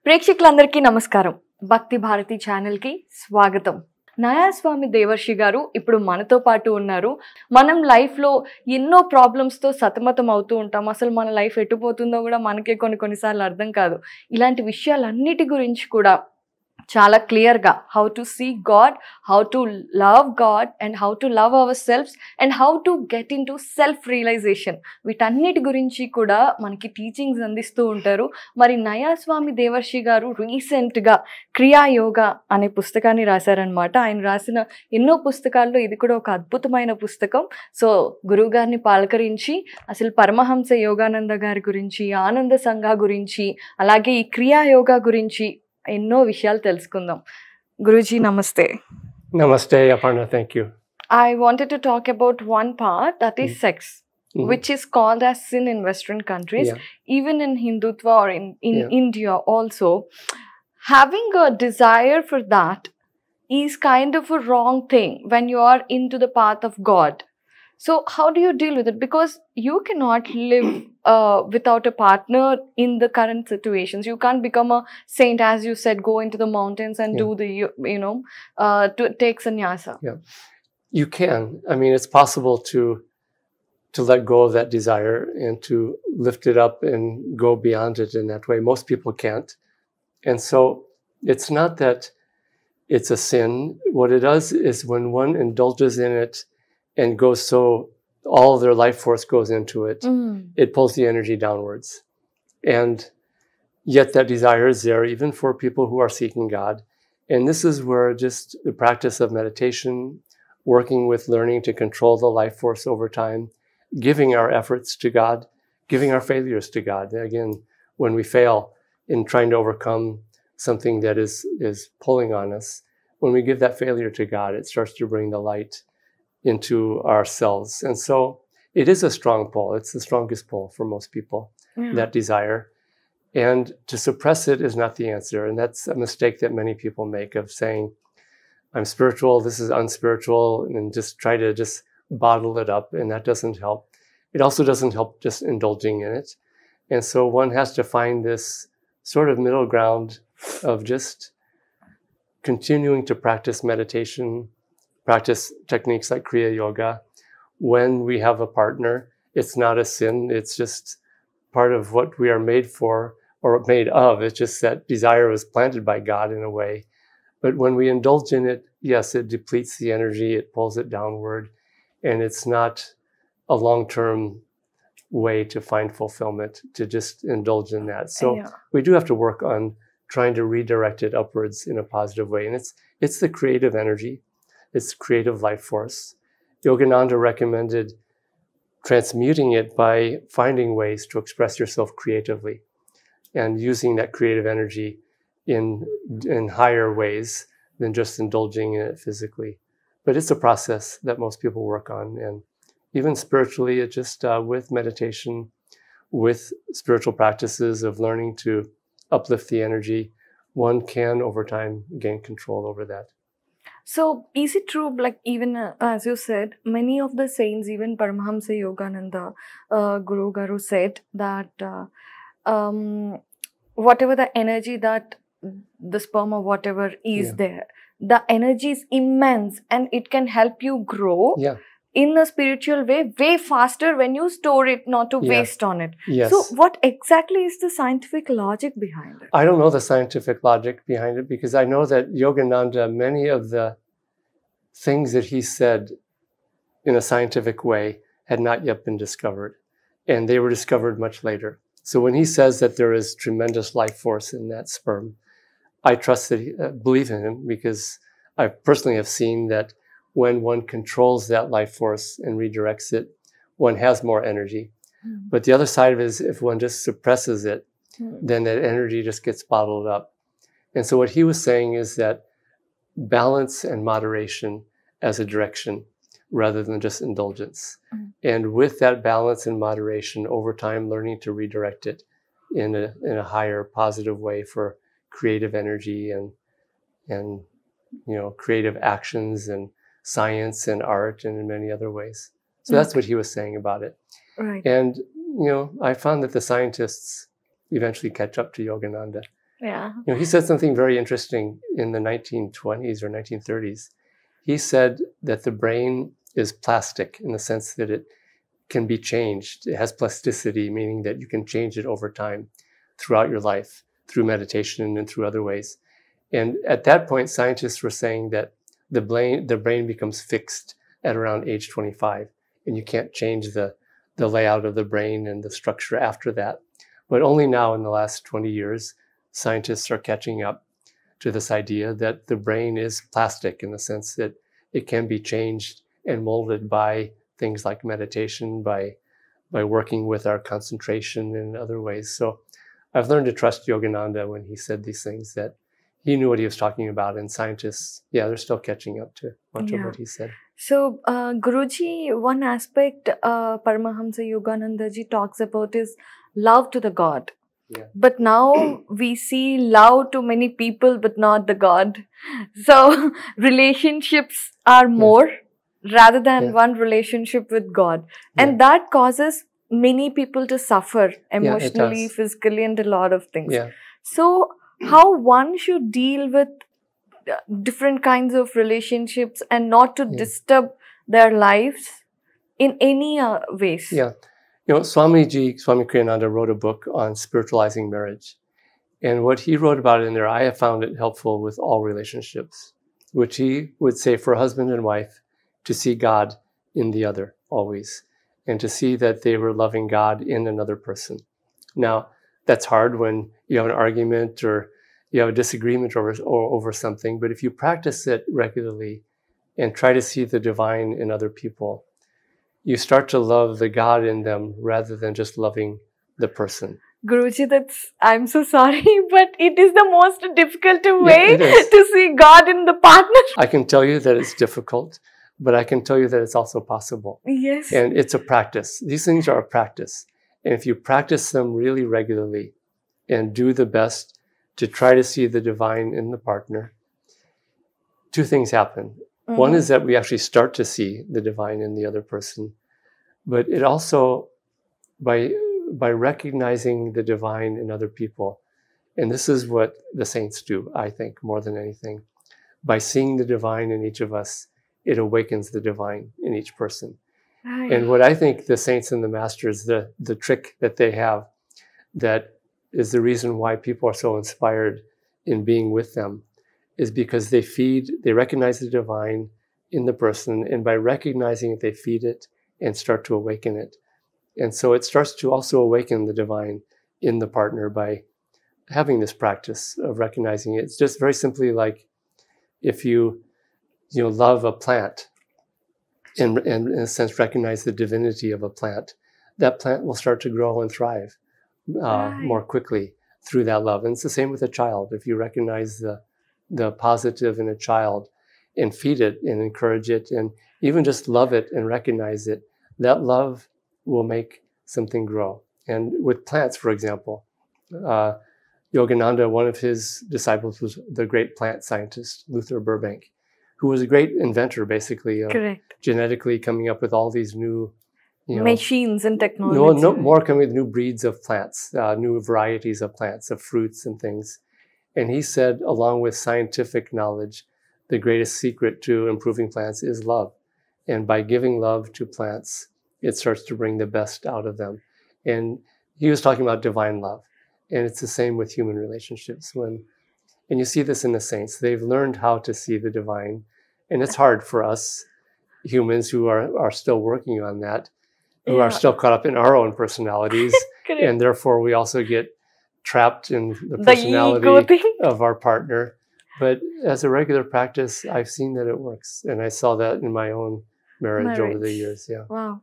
ప్రేక్షకులందరికీ నమస్కారం. భక్తి భారతి ఛానల్ కి స్వాగతం. నయస్వామి దేవర్షి గారు ఇప్పుడు మనతో పాటు ఉన్నారు. మనం లైఫ్ లో ఎన్నో ప్రాబ్లమ్స్ తో సతమతం అవుతూ ఉంటాం. అసలు మన లైఫ్ ఎటు పోతుందో కూడా మనకే కొన్నిసార్లు అర్థం కాదు. ఇలాంటి విషయాలన్నిటి గురించి కూడా చాలా క్లియర్ గా how to see God, how to love God and how to love ourselves and how to get into self realization, వీటన్నిటి గురించి కూడా మనకి టీచింగ్స్ అందిస్తూ ఉంటారు. మరి నయస్వామి దేవర్షి గారు రీసెంట్ గా క్రియా యోగా అనే పుస్తకాన్ని రాశారనమాట. ఆయన రాసిన ఎన్నో పుస్తకాల్లో ఇది కూడా ఒక అద్భుతమైన పుస్తకం. సో గురువు గారిని పాలకరించి అసలు పరమహంస యోగానంద గారి గురించి, ఆనంద సంఘ గురించి, అలాగే ఈ క్రియా యోగా గురించి ఎన్నో విషయాలు తెలుసుకుందాం. గురూజీ నమస్తే. Namaste, Aparna. Thank you. I wanted to talk about one part, that is sex, which is called as sin in Western countries. Even in Hindutva or in India also, having a desire for that is kind of a wrong thing when you are into the path of God. So how do you deal with it? Because you cannot live without a partner in the current situations. You can't become a saint, as you said, go into the mountains and do the, to take sannyasa. Yeah, you can. I mean, it's possible to let go of that desire and to lift it up and go beyond it in that way. Most people can't. And so it's not that it's a sin. What it does is when one indulges in it and goes so all of their life force goes into it, it pulls the energy downwards. And yet that desire is there even for people who are seeking God. And this is where just the practice of meditation, working with learning to control the life force over time, giving our efforts to God, giving our failures to God. Again, when we fail in trying to overcome something that is pulling on us, when we give that failure to God, it starts to bring the light into ourselves. And so it is a strong pull. It's the strongest pull for most people, that desire. And to suppress it is not the answer. And that's a mistake that many people make, of saying, I'm spiritual, this is unspiritual, and just try to just bottle it up. And that doesn't help. It also doesn't help just indulging in it. And so one has to find this sort of middle ground of just continuing to practice meditation, practice techniques like Kriya Yoga. When we have a partner, it's not a sin. It's just part of what we are made for or made of. It's just that desire was planted by God in a way. But when we indulge in it, yes, it depletes the energy, it pulls it downward, and it's not a long-term way to find fulfillment, to just indulge in that. So we do have to work on trying to redirect it upwards in a positive way. And it's the creative energy. It's creative life force. Yogananda recommended transmuting it by finding ways to express yourself creatively and using that creative energy in higher ways than just indulging in it physically. But it's a process that most people work on. And even spiritually, it just with meditation, with spiritual practices of learning to uplift the energy, one can over time gain control over that. So is it true, like even as you said, many of the saints, even Paramahamsa Yogananda Guru Garu said that whatever the energy that the sperm or whatever is there, the energy is immense and it can help you grow in a spiritual way faster when you store it, not to waste on it. So what exactly is the scientific logic behind it? I don't know the scientific logic behind it, because I know that Yogananda, many of the things that he said in a scientific way had not yet been discovered, and they were discovered much later. So when he says that there is tremendous life force in that sperm, I trust that believe in him, because I personally have seen that when one controls that life force and redirects it, one has more energy. But the other side of it is if one just suppresses it, then that energy just gets bottled up. And so what he was saying is that balance and moderation as a direction rather than just indulgence. And with that balance and moderation, over time, learning to redirect it in a higher positive way for creative energy and creative actions and science and art and in many other ways. So that's what he was saying about it. Right. And, I found that the scientists eventually catch up to Yogananda. Yeah. He said something very interesting in the 1920s or 1930s. He said that the brain is plastic in the sense that it can be changed. It has plasticity, meaning that you can change it over time throughout your life, through meditation and through other ways. And at that point, scientists were saying that the brain becomes fixed at around age 25, and you can't change the layout of the brain and the structure after that. But only now, in the last 20 years, scientists are catching up to this idea that the brain is plastic in the sense that it can be changed and molded by things like meditation, by working with our concentration in other ways. So I've learned to trust Yogananda when he said these things, that he knew what he was talking about, and scientists, they're still catching up to much of what he said. So, Guruji, one aspect Paramahamsa Yogananda ji talks about is love to the God. Yeah. But now we see love to many people, but not the God. So, relationships are more rather than one relationship with God. And that causes many people to suffer emotionally, physically, and a lot of things. Yeah. So, how one should deal with different kinds of relationships and not to disturb their lives in any ways. Yeah. Swami Kriyananda wrote a book on spiritualizing marriage. And what he wrote about in there, I have found it helpful with all relationships, which he would say for husband and wife to see God in the other always, and to see that they were loving God in another person. Now, that's hard when you have an argument or you have a disagreement over something, but if you practice it regularly and try to see the divine in other people, you start to love the God in them rather than just loving the person. Guruji, I'm so sorry, but it is the most difficult way to see God in the partner. I can tell you that it's difficult, but I can tell you that it's also possible. Yes. And it's a practice. These things are a practice. And if you practice them really regularly and do the best to try to see the divine in the partner, two things happen. One is that we actually start to see the divine in the other person, but it also, by recognizing the divine in other people, and this is what the saints do, I think, more than anything, by seeing the divine in each of us, it awakens the divine in each person. Right. And what I think the saints and the masters, the trick that they have, that is the reason why people are so inspired in being with them, is because they recognize the divine in the person, and by recognizing it, they feed it and start to awaken it. And so it starts to also awaken the divine in the partner by having this practice of recognizing it. It's just very simply like if you love a plant and in a sense recognize the divinity of a plant, that plant will start to grow and thrive more quickly through that love. And it's the same with a child. If you recognize the positive in a child and feed it and encourage it and even just love it and recognize it, that love will make something grow. And with plants, for example, Yogananda, one of his disciples was the great plant scientist, Luther Burbank, who was a great inventor, basically, of genetically coming up with all these new machines and technology. More coming with new breeds of plants, new varieties of plants, of fruits and things. And he said, along with scientific knowledge, the greatest secret to improving plants is love. And by giving love to plants, it starts to bring the best out of them. And he was talking about divine love. And it's the same with human relationships. And you see this in the saints. They've learned how to see the divine. And it's hard for us humans who are still working on that, who are still caught up in our own personalities. And therefore, we also get trapped in the personality of our partner. But as a regular practice, I've seen that it works. And I saw that in my own marriage over the years. Yeah. Wow.